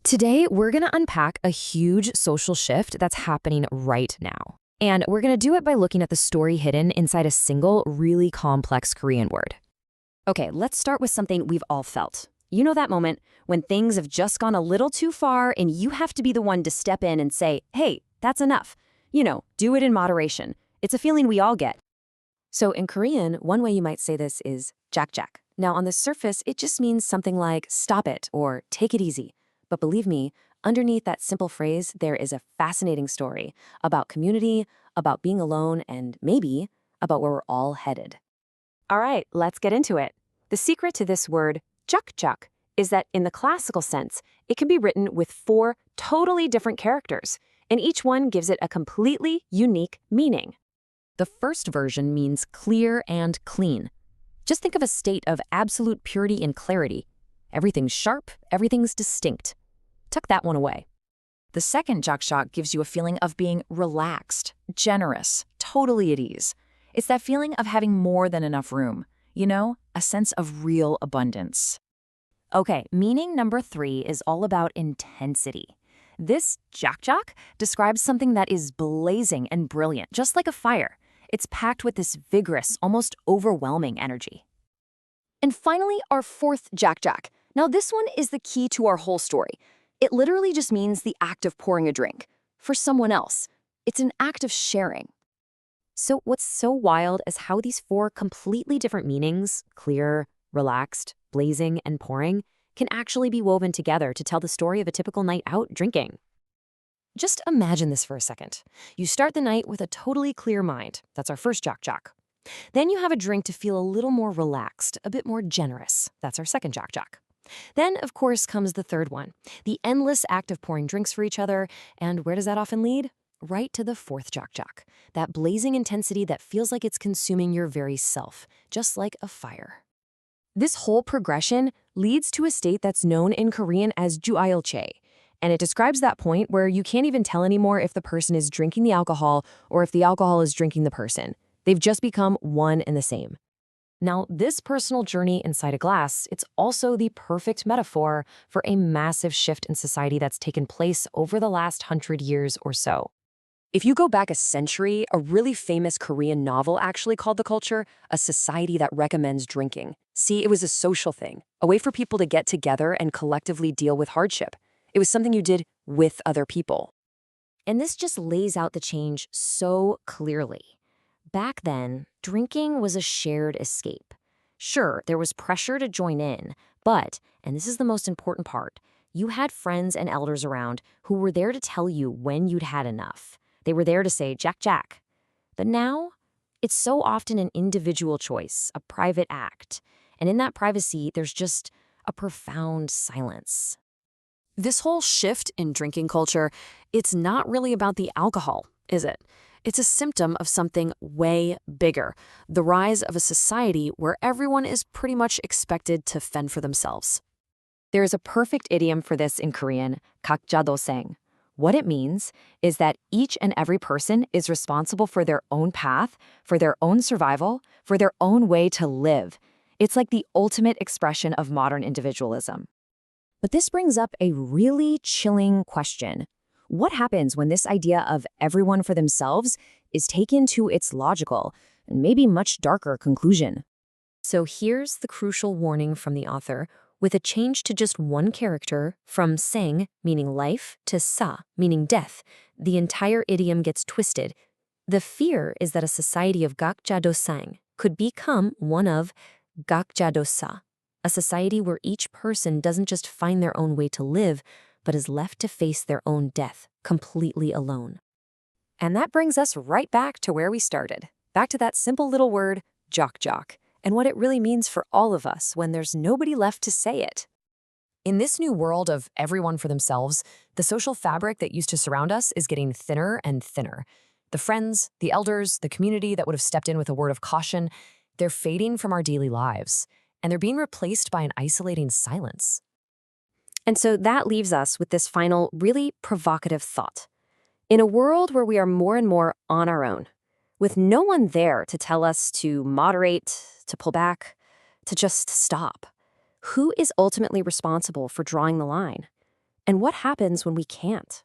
Today, we're going to unpack a huge social shift that's happening right now. And we're going to do it by looking at the story hidden inside a single, really complex Korean word. Okay, let's start with something we've all felt. You know that moment when things have just gone a little too far and you have to be the one to step in and say, hey, that's enough. Do it in moderation. It's a feeling we all get. So in Korean, one way you might say this is jakjak. Now, on the surface, it just means something like stop it or take it easy. But believe me, underneath that simple phrase, there is a fascinating story about community, about being alone, and maybe about where we're all headed. All right, let's get into it. The secret to this word, jakjak, is that in the classical sense, it can be written with 4 totally different characters, and each one gives it a completely unique meaning. The first version means clear and clean. Just think of a state of absolute purity and clarity. Everything's sharp, everything's distinct. Tuck that one away. The second jakjak gives you a feeling of being relaxed, generous, totally at ease. It's that feeling of having more than enough room, a sense of real abundance. Okay, meaning number 3 is all about intensity. This jakjak describes something that is blazing and brilliant, just like a fire. It's packed with this vigorous, almost overwhelming energy. And finally, our fourth jakjak. Now this one is the key to our whole story. It literally just means the act of pouring a drink for someone else. It's an act of sharing. So what's so wild is how these 4 completely different meanings, clear, relaxed, blazing, and pouring, can actually be woven together to tell the story of a typical night out drinking. Just imagine this for a second. You start the night with a totally clear mind. That's our first jakjak. Then you have a drink to feel a little more relaxed, a bit more generous. That's our second jakjak. Then, of course, comes the third one, the endless act of pouring drinks for each other. And where does that often lead? Right to the fourth jakjak, that blazing intensity that feels like it's consuming your very self, just like a fire. This whole progression leads to a state that's known in Korean as juailche, and it describes that point where you can't even tell anymore if the person is drinking the alcohol or if the alcohol is drinking the person. They've just become one and the same. Now, this personal journey inside a glass, it's also the perfect metaphor for a massive shift in society that's taken place over the last 100 years or so. If you go back a century, a really famous Korean novel actually called the culture a society that recommends drinking. See, it was a social thing, a way for people to get together and collectively deal with hardship. It was something you did with other people. And this just lays out the change so clearly. Back then, drinking was a shared escape. Sure, there was pressure to join in, but, and this is the most important part, you had friends and elders around who were there to tell you when you'd had enough. They were there to say, Jack, Jack. But now, it's so often an individual choice, a private act. And in that privacy, there's just a profound silence. This whole shift in drinking culture, it's not really about the alcohol, is it? It's a symptom of something way bigger, the rise of a society where everyone is pretty much expected to fend for themselves. There is a perfect idiom for this in Korean, 각자 도생. What it means is that each and every person is responsible for their own path, for their own survival, for their own way to live. It's like the ultimate expression of modern individualism. But this brings up a really chilling question. What happens when this idea of everyone for themselves is taken to its logical and maybe much darker conclusion? So here's the crucial warning from the author. With a change to just one character, from seng, meaning life, to sa, meaning death, the entire idiom gets twisted. The fear is that a society of 각자 도생 could become one of 각자 도사, a society where each person doesn't just find their own way to live, but is left to face their own death, completely alone. And that brings us right back to where we started, back to that simple little word, jakjak, and what it really means for all of us when there's nobody left to say it. In this new world of everyone for themselves, the social fabric that used to surround us is getting thinner and thinner. The friends, the elders, the community that would have stepped in with a word of caution, they're fading from our daily lives, and they're being replaced by an isolating silence. And so that leaves us with this final, really provocative thought. In a world where we are more and more on our own, with no one there to tell us to moderate, to pull back, to just stop, who is ultimately responsible for drawing the line? And what happens when we can't?